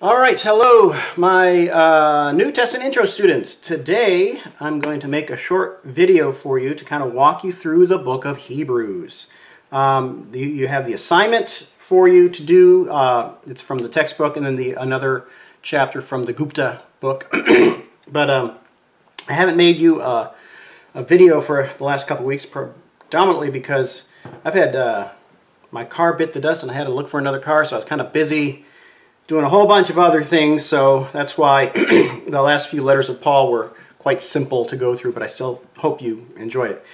All right, hello, my New Testament intro students. Today, I'm going to make a short video for you to kind of walk you through the book of Hebrews. You have the assignment for you to do. It's from the textbook, and then another chapter from the Gupta book. But I haven't made you a video for the last couple weeks, predominantly because I've had my car bit the dust, and I had to look for another car, so I was kind of busy doing a whole bunch of other things, so that's why the last few letters of Paul were quite simple to go through, but I still hope you enjoyed it.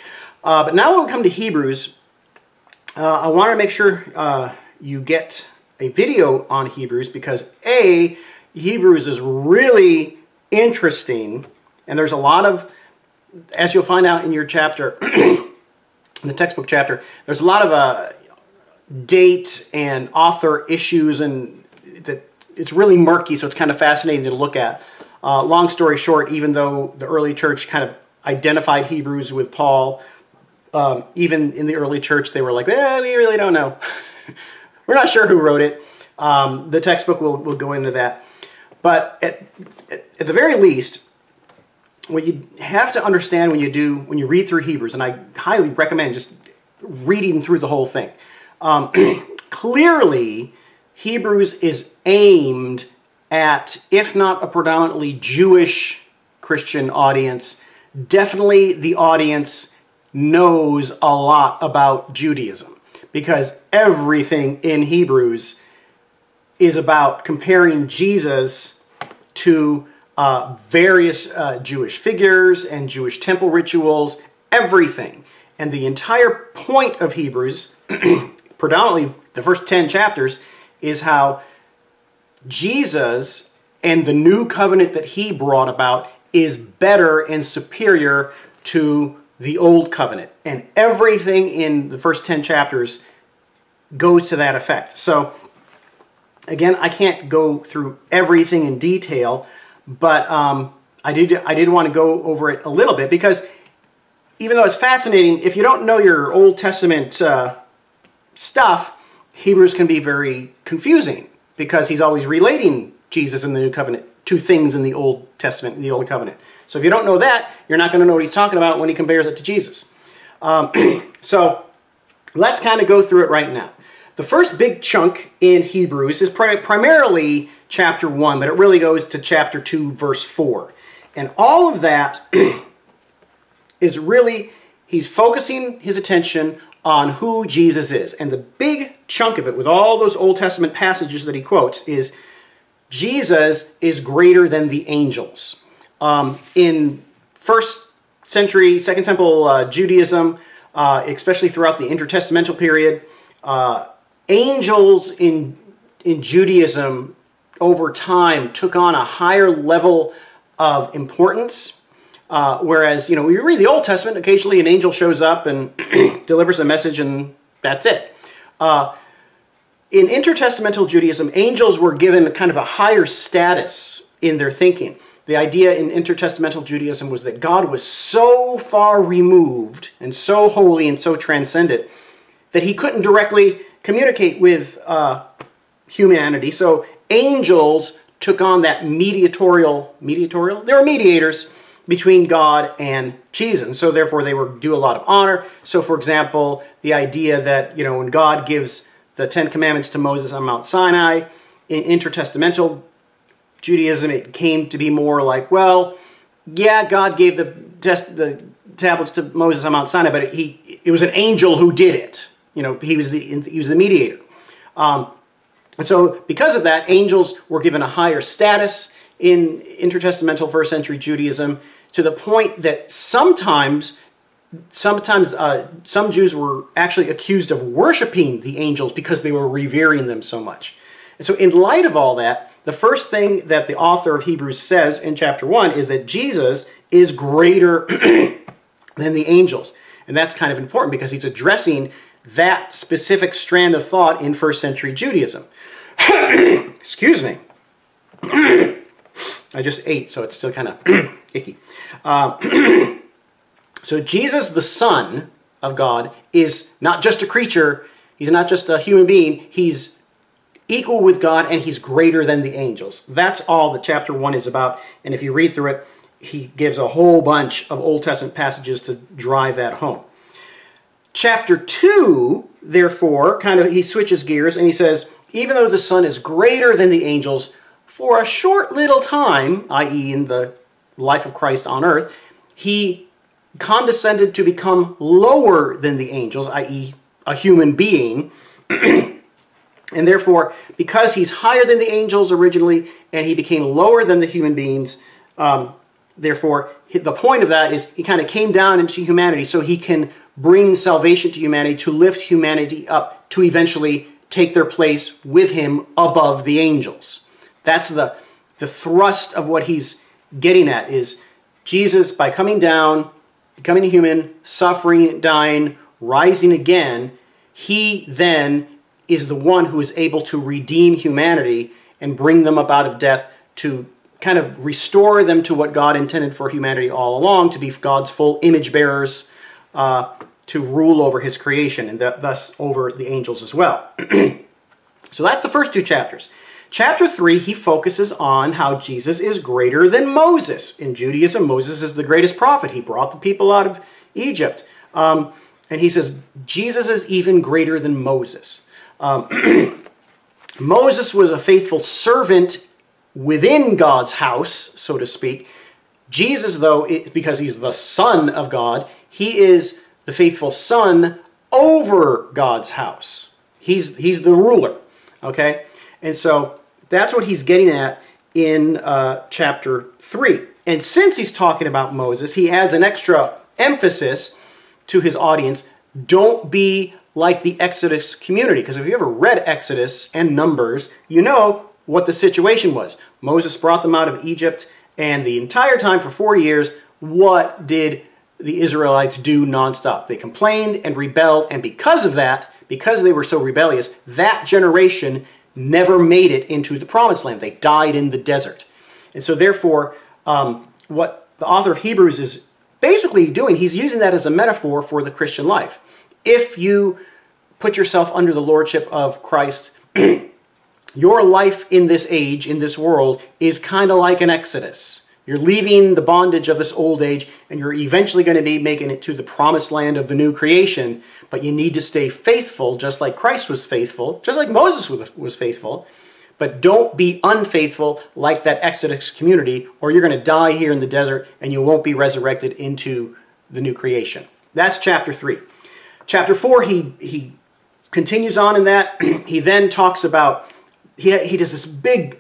But now when we come to Hebrews, I want to make sure you get a video on Hebrews because A, Hebrews is really interesting, and there's a lot of, as you'll find out in your chapter, in the textbook chapter, there's a lot of date and author issues, and that it's really murky, so it's kind of fascinating to look at. Long story short, even though the early church kind of identified Hebrews with Paul, even in the early church they were like, well, we really don't know. We're not sure who wrote it. The textbook will go into that. But at the very least, what you have to understand when you read through Hebrews, and I highly recommend just reading through the whole thing, clearly Hebrews is aimed at, if not a predominantly Jewish Christian audience, definitely the audience knows a lot about Judaism, because everything in Hebrews is about comparing Jesus to various Jewish figures and Jewish temple rituals, everything. And the entire point of Hebrews, predominantly the first 10 chapters, is how Jesus and the new covenant that he brought about is better and superior to the old covenant. And everything in the first 10 chapters goes to that effect. So, again, I can't go through everything in detail, but I did want to go over it a little bit, because even though it's fascinating, if you don't know your Old Testament stuff, Hebrews can be very confusing, because he's always relating Jesus in the New Covenant to things in the Old Testament, in the Old Covenant. So if you don't know that, you're not going to know what he's talking about when he compares it to Jesus. So let's kind of go through it right now. The first big chunk in Hebrews is primarily chapter 1, but it really goes to chapter 2, verse 4. And all of that is really, he's focusing his attention on who Jesus is. And the big chunk of it, with all those Old Testament passages that he quotes, is Jesus is greater than the angels. In first century, Second Temple Judaism, especially throughout the intertestamental period, angels in Judaism over time took on a higher level of importance. Whereas, we read the Old Testament, occasionally an angel shows up and delivers a message, and that's it. In intertestamental Judaism, angels were given kind of a higher status in their thinking. The idea in intertestamental Judaism was that God was so far removed and so holy and so transcendent that he couldn't directly communicate with humanity. So angels took on that mediatorial, they were mediators between God and Jesus, and so therefore they were due a lot of honor. So for example, the idea that, when God gives the Ten Commandments to Moses on Mount Sinai, in intertestamental Judaism it came to be more like, well, yeah, God gave the tablets to Moses on Mount Sinai, but it was an angel who did it. He was the mediator. And so because of that, angels were given a higher status in intertestamental first century Judaism, to the point that sometimes some Jews were actually accused of worshiping the angels because they were revering them so much. And so in light of all that, the first thing that the author of Hebrews says in chapter 1 is that Jesus is greater than the angels. And that's kind of important because he's addressing that specific strand of thought in first century Judaism. Excuse me. I just ate, so it's still kind of icky. So Jesus, the Son of God, is not just a creature. He's not just a human being. He's equal with God, and he's greater than the angels. That's all that chapter 1 is about. And if you read through it, he gives a whole bunch of Old Testament passages to drive that home. Chapter 2, therefore, he switches gears and he says, even though the Son is greater than the angels, for a short little time, i.e. in the life of Christ on earth, he condescended to become lower than the angels, i.e. a human being. And therefore, because he's higher than the angels originally, and he became lower than the human beings, therefore, the point of that is he kind of came down into humanity so he can bring salvation to humanity, to lift humanity up, to eventually take their place with him above the angels. That's the thrust of what he's getting at, is Jesus, by coming down, becoming a human, suffering, dying, rising again, he then is the one who is able to redeem humanity and bring them up out of death, to kind of restore them to what God intended for humanity all along, to be God's full image bearers, to rule over his creation, and thus over the angels as well. So that's the first 2 chapters. Chapter 3, he focuses on how Jesus is greater than Moses. In Judaism, Moses is the greatest prophet. He brought the people out of Egypt. And he says, Jesus is even greater than Moses. Moses was a faithful servant within God's house, so to speak. Jesus, though, because he's the Son of God, he is the faithful son over God's house. He's the ruler, okay? And so that's what he's getting at in chapter 3. And since he's talking about Moses, he adds an extra emphasis to his audience. Don't be like the Exodus community. Because if you ever read Exodus and Numbers, you know what the situation was. Moses brought them out of Egypt, and the entire time for 40 years, what did the Israelites do nonstop? They complained and rebelled, and because of that, because they were so rebellious, that generation never made it into the promised land. They died in the desert. And so therefore, what the author of Hebrews is basically doing, he's using that as a metaphor for the Christian life. If you put yourself under the lordship of Christ, your life in this age, in this world, is kind of like an exodus. You're leaving the bondage of this old age, and you're eventually going to be making it to the promised land of the new creation, but you need to stay faithful, just like Christ was faithful, just like Moses was faithful, but don't be unfaithful like that Exodus community, or you're going to die here in the desert, and you won't be resurrected into the new creation. That's chapter 3. Chapter 4, he continues on in that. He then talks about, he does this big,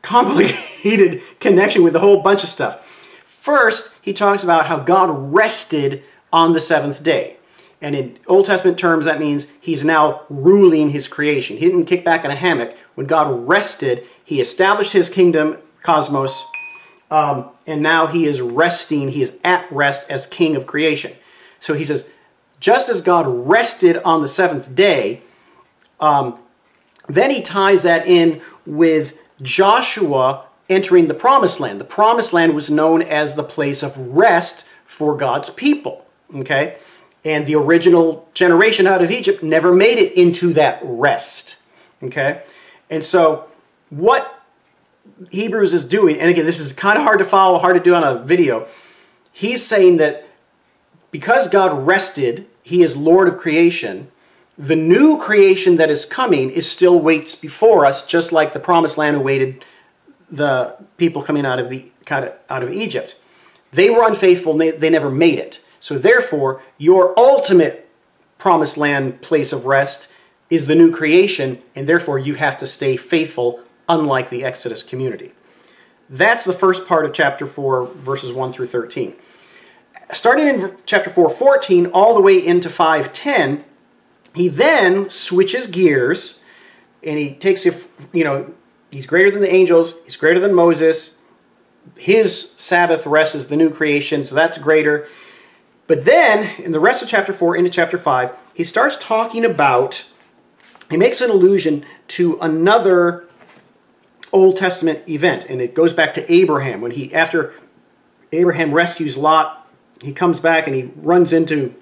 complicated connection with a whole bunch of stuff. First, he talks about how God rested on the 7th day. And in Old Testament terms, that means he's now ruling his creation. He didn't kick back in a hammock. When God rested, he established his kingdom, cosmos, and now he is resting, he is at rest as king of creation. So he says, just as God rested on the 7th day, then he ties that in with Joshua entering the promised land. The promised land was known as the place of rest for God's people, okay? And the original generation out of Egypt never made it into that rest, okay? And so what Hebrews is doing, and again, this is kind of hard to follow, hard to do on a video. He's saying that because God rested, he is Lord of creation, the new creation that is coming is still waits before us, just like the promised land awaited the people coming out of Egypt. They were unfaithful, and they never made it. So therefore, your ultimate promised land place of rest is the new creation, and therefore you have to stay faithful, unlike the Exodus community. That's the first part of chapter 4, verses 1 through 13. Starting in chapter 4:14 all the way into 5:10, he then switches gears, and he takes, he's greater than the angels, he's greater than Moses, his Sabbath rest is the new creation, so that's greater. But then, in the rest of chapter 4 into chapter 5, he starts talking about, he makes an allusion to another Old Testament event, and it goes back to Abraham. When after Abraham rescues Lot, he comes back and he runs into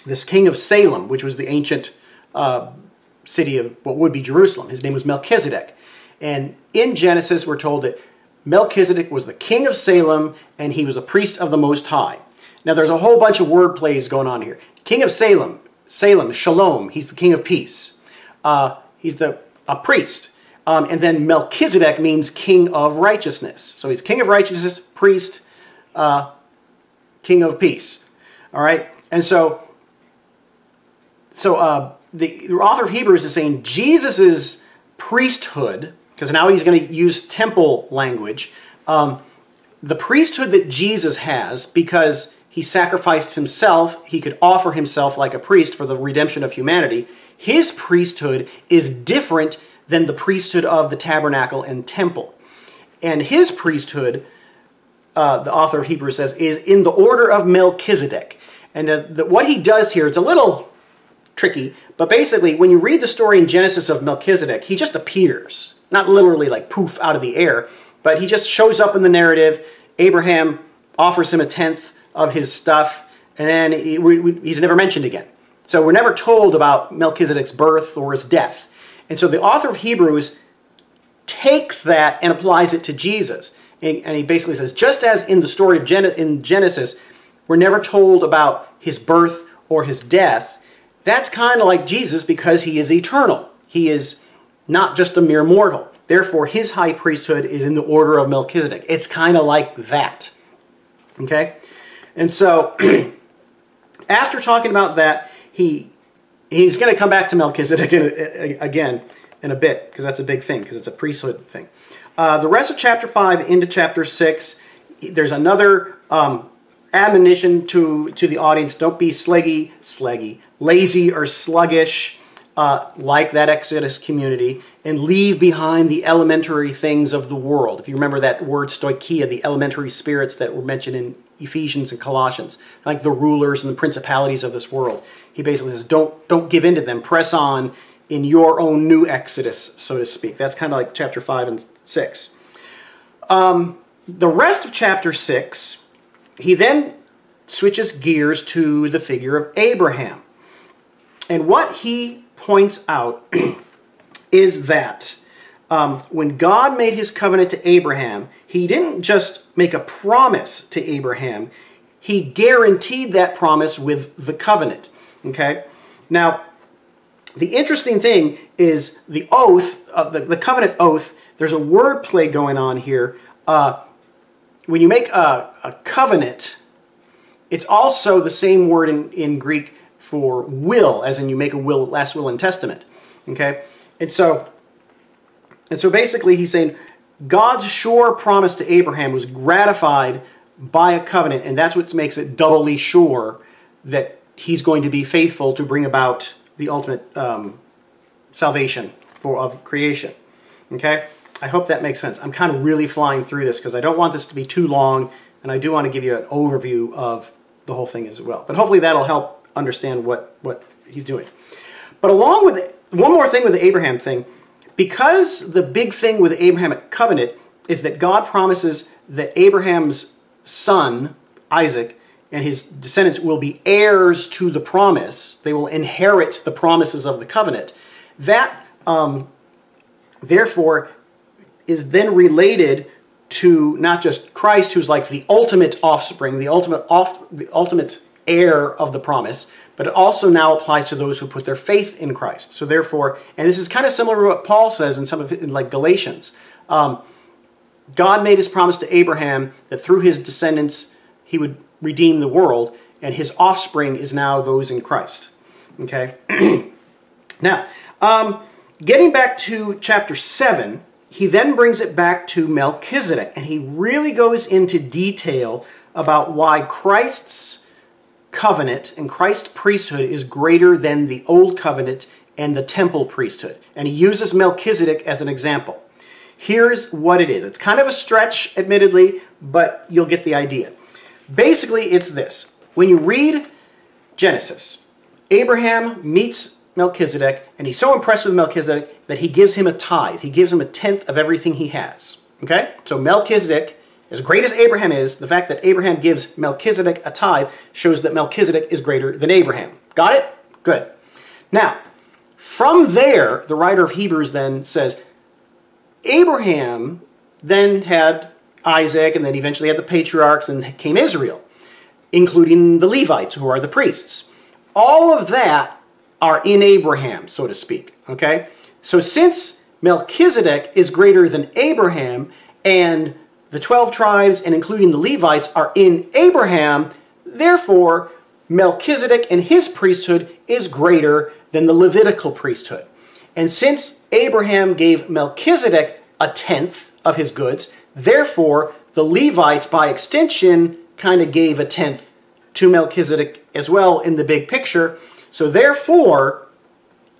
this king of Salem, which was the ancient city of what would be Jerusalem. His name was Melchizedek. And in Genesis, we're told that Melchizedek was the king of Salem, and he was a priest of the Most High. Now, there's a whole bunch of word plays going on here. King of Salem, Shalom, he's the king of peace. He's a priest. And then Melchizedek means king of righteousness. So he's king of righteousness, priest, king of peace. All right? And so the author of Hebrews is saying Jesus' priesthood, because now he's going to use temple language, the priesthood that Jesus has, because he sacrificed himself, he could offer himself like a priest for the redemption of humanity, his priesthood is different than the priesthood of the tabernacle and temple. And his priesthood, the author of Hebrews says, is in the order of Melchizedek. And what he does here, it's a little tricky, but basically when you read the story in Genesis of Melchizedek, he just appears. Not literally like poof out of the air, but he just shows up in the narrative. Abraham offers him a tenth of his stuff, and then he's never mentioned again. So we're never told about Melchizedek's birth or his death. And so the author of Hebrews takes that and applies it to Jesus. And he basically says, just as in the story of in Genesis, we're never told about his birth or his death, that's kind of like Jesus because he is eternal. He is not just a mere mortal. Therefore, his high priesthood is in the order of Melchizedek. It's kind of like that. Okay? And so, after talking about that, he's going to come back to Melchizedek again in a bit, because that's a big thing, because it's a priesthood thing. The rest of chapter 5 into chapter 6, there's another admonition to the audience. Don't be lazy or sluggish like that Exodus community, and leave behind the elementary things of the world. If you remember that word stoicheia, the elementary spirits that were mentioned in Ephesians and Colossians, like the rulers and the principalities of this world. He basically says, don't give in to them. Press on in your own new Exodus, so to speak. That's kind of like chapter 5 and 6. The rest of chapter 6, he then switches gears to the figure of Abraham. And what he points out is that when God made his covenant to Abraham, he didn't just make a promise to Abraham, he guaranteed that promise with the covenant. Okay? Now, the interesting thing is the oath, the covenant oath, there's a word play going on here. When you make a covenant, it's also the same word in Greek for will, as in you make a will, last will and testament. Okay? And so basically he's saying God's sure promise to Abraham was gratified by a covenant, and that's what makes it doubly sure that he's going to be faithful to bring about the ultimate salvation of creation. Okay? I hope that makes sense. I'm kind of really flying through this because I don't want this to be too long, and I do want to give you an overview of the whole thing as well. But hopefully that'll help understand what he's doing. But along with it, one more thing with the Abraham thing, because the big thing with the Abrahamic Covenant is that God promises that Abraham's son, Isaac, and his descendants will be heirs to the promise. They will inherit the promises of the covenant. That, therefore, is then related to not just Christ, who's like the ultimate offspring, the ultimate heir of the promise, but it also now applies to those who put their faith in Christ. So therefore, and this is kind of similar to what Paul says in some of in like Galatians. God made his promise to Abraham that through his descendants he would redeem the world, and his offspring is now those in Christ. Okay? Now, getting back to chapter 7, he then brings it back to Melchizedek, and he really goes into detail about why Christ's covenant and Christ's priesthood is greater than the old covenant and the temple priesthood. And he uses Melchizedek as an example. Here's what it is. It's kind of a stretch, admittedly, but you'll get the idea. Basically, it's this. When you read Genesis, Abraham meets Melchizedek, and he's so impressed with Melchizedek that he gives him a tithe. He gives him a tenth of everything he has. Okay? So Melchizedek, as great as Abraham is, the fact that Abraham gives Melchizedek a tithe shows that Melchizedek is greater than Abraham. Got it? Good. Now, From there, the writer of Hebrews then says, Abraham then had Isaac, and then eventually had the patriarchs, and came Israel, including the Levites, who are the priests. All of that are in Abraham, so to speak. Okay? So since Melchizedek is greater than Abraham, and the 12 tribes, and including the Levites, are in Abraham, therefore, Melchizedek and his priesthood is greater than the Levitical priesthood. And since Abraham gave Melchizedek a tenth of his goods, therefore, the Levites, by extension, kind of gave a tenth to Melchizedek as well in the big picture. So therefore,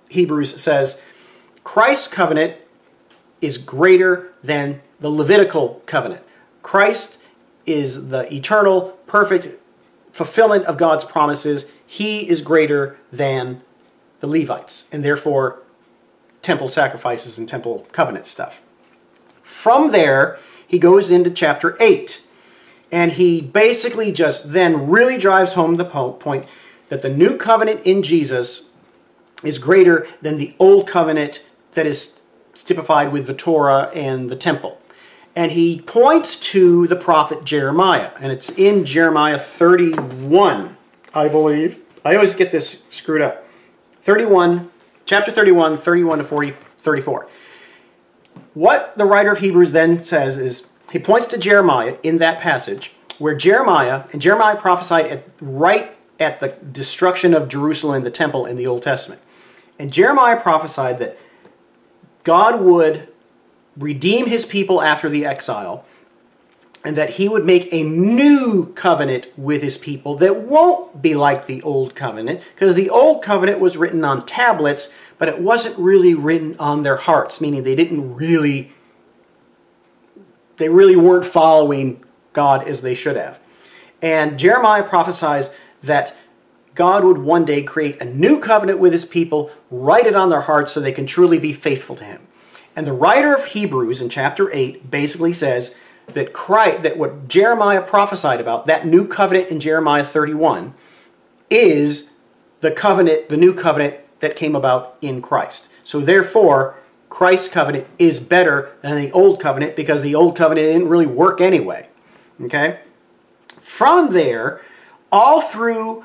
Hebrews says, Christ's covenant is greater than the Levitical covenant. Christ is the eternal, perfect fulfillment of God's promises. He is greater than the Levites, and therefore temple sacrifices and temple covenant stuff. From there, he goes into chapter 8, and he basically just then really drives home the point that the new covenant in Jesus is greater than the old covenant that is typified with the Torah and the temple. And he points to the prophet Jeremiah, and it's in Jeremiah 31, I believe. I always get this screwed up. 31, chapter 31, 31 to 34. What the writer of Hebrews then says is, he points to Jeremiah in that passage, where Jeremiah prophesied right at the destruction of Jerusalem and the temple in the Old Testament. And Jeremiah prophesied that God would redeem his people after the exile, and that he would make a new covenant with his people that won't be like the old covenant, because the old covenant was written on tablets, but it wasn't really written on their hearts, meaning they really weren't following God as they should have. And Jeremiah prophesies that God would one day create a new covenant with his people, write it on their hearts so they can truly be faithful to him. And the writer of Hebrews in chapter 8 basically says that what Jeremiah prophesied about, that new covenant in Jeremiah 31, is the new covenant that came about in Christ. So therefore, Christ's covenant is better than the old covenant, because the old covenant didn't really work anyway. Okay? From there, all through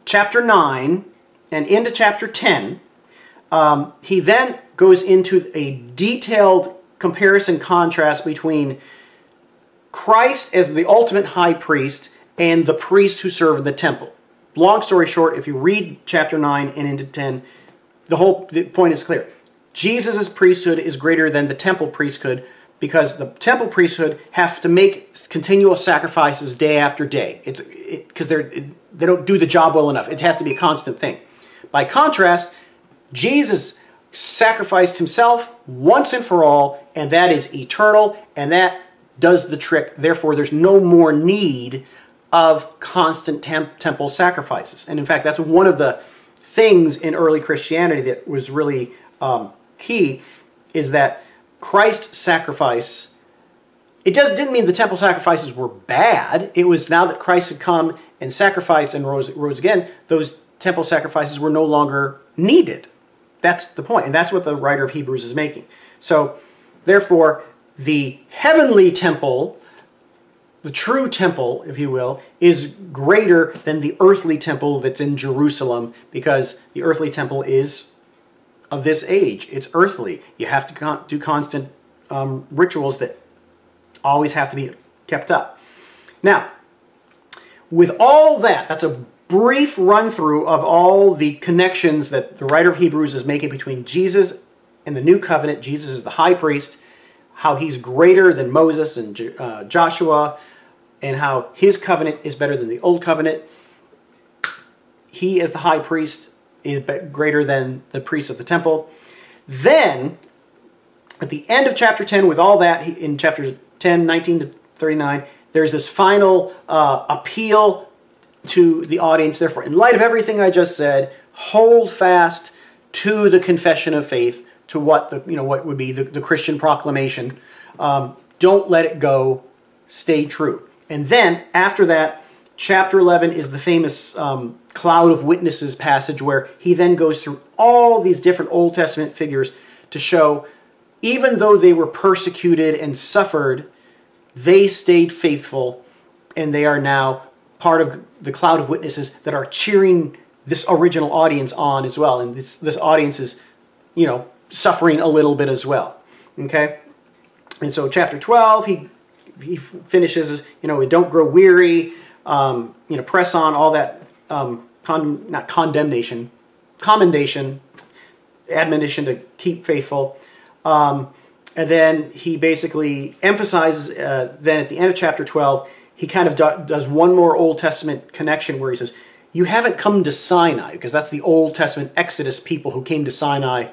chapter 9 and into chapter 10, he then goes into a detailed comparison contrast between Christ as the ultimate high priest and the priests who serve in the temple. Long story short, if you read chapter 9 and into 10, the point is clear. Jesus' priesthood is greater than the temple priesthood, because the temple priesthood have to make continual sacrifices day after day. Because they don't do the job well enough. It has to be a constant thing. By contrast, Jesus sacrificed himself once and for all, and that is eternal, and that does the trick. Therefore, there's no more need of constant temple sacrifices. And in fact, that's one of the things in early Christianity that was really key, is that Christ's sacrifice, didn't mean the temple sacrifices were bad. It was now that Christ had come and sacrificed and rose again, those temple sacrifices were no longer needed. That's the point, and that's what the writer of Hebrews is making. So, therefore, the heavenly temple, the true temple, if you will, is greater than the earthly temple that's in Jerusalem, because the earthly temple is of this age. It's earthly. You have to do constant rituals that always have to be kept up. Now, with all that, that's a brief run-through of all the connections that the writer of Hebrews is making between Jesus and the new covenant. Jesus is the high priest, how he's greater than Moses and Joshua, and how his covenant is better than the old covenant. He, as the high priest, is greater than the priests of the temple. Then, at the end of chapter 10, with all that, in chapters 10, 19 to 39, there's this final appeal to the audience. Therefore, in light of everything I just said, hold fast to the confession of faith, to what what would be the Christian proclamation. Don't let it go. Stay true. And then after that, Chapter 11 is the famous cloud of witnesses passage where he then goes through all these different Old Testament figures to show even though they were persecuted and suffered, they stayed faithful, and they are now part of the cloud of witnesses that are cheering this original audience on as well. And this audience is, you know, suffering a little bit as well. Okay? And so chapter 12, he finishes, you know, don't grow weary, you know, press on, all that, not condemnation, commendation, admonition to keep faithful. And then he basically emphasizes, then at the end of chapter 12, he kind of does one more Old Testament connection where he says, you haven't come to Sinai, because that's the Old Testament Exodus people who came to Sinai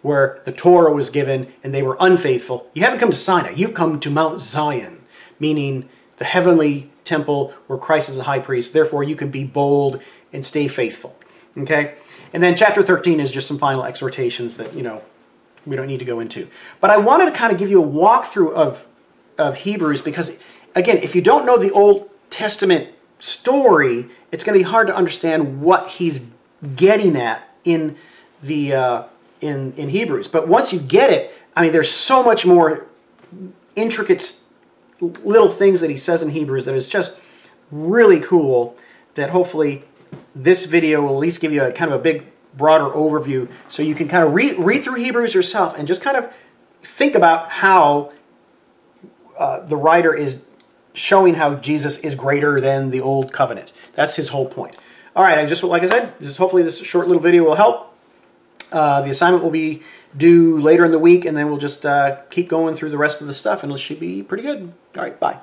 where the Torah was given and they were unfaithful. You haven't come to Sinai, you've come to Mount Zion, meaning the heavenly temple where Christ is the high priest. Therefore, you can be bold and stay faithful. Okay? And then chapter 13 is just some final exhortations that, you know, we don't need to go into. But I wanted to kind of give you a walkthrough of Hebrews because, again, if you don't know the Old Testament story, it's going to be hard to understand what he's getting at in the in Hebrews. But once you get it, I mean, there's so much more intricate little things that he says in Hebrews that is just really cool, that hopefully this video will at least give you a kind of a big, broader overview so you can kind of read through Hebrews yourself and just kind of think about how the writer is showing how Jesus is greater than the Old Covenant. That's his whole point. All right, like I said, hopefully this short little video will help. The assignment will be due later in the week, and then we'll just keep going through the rest of the stuff, and it should be pretty good. All right, bye.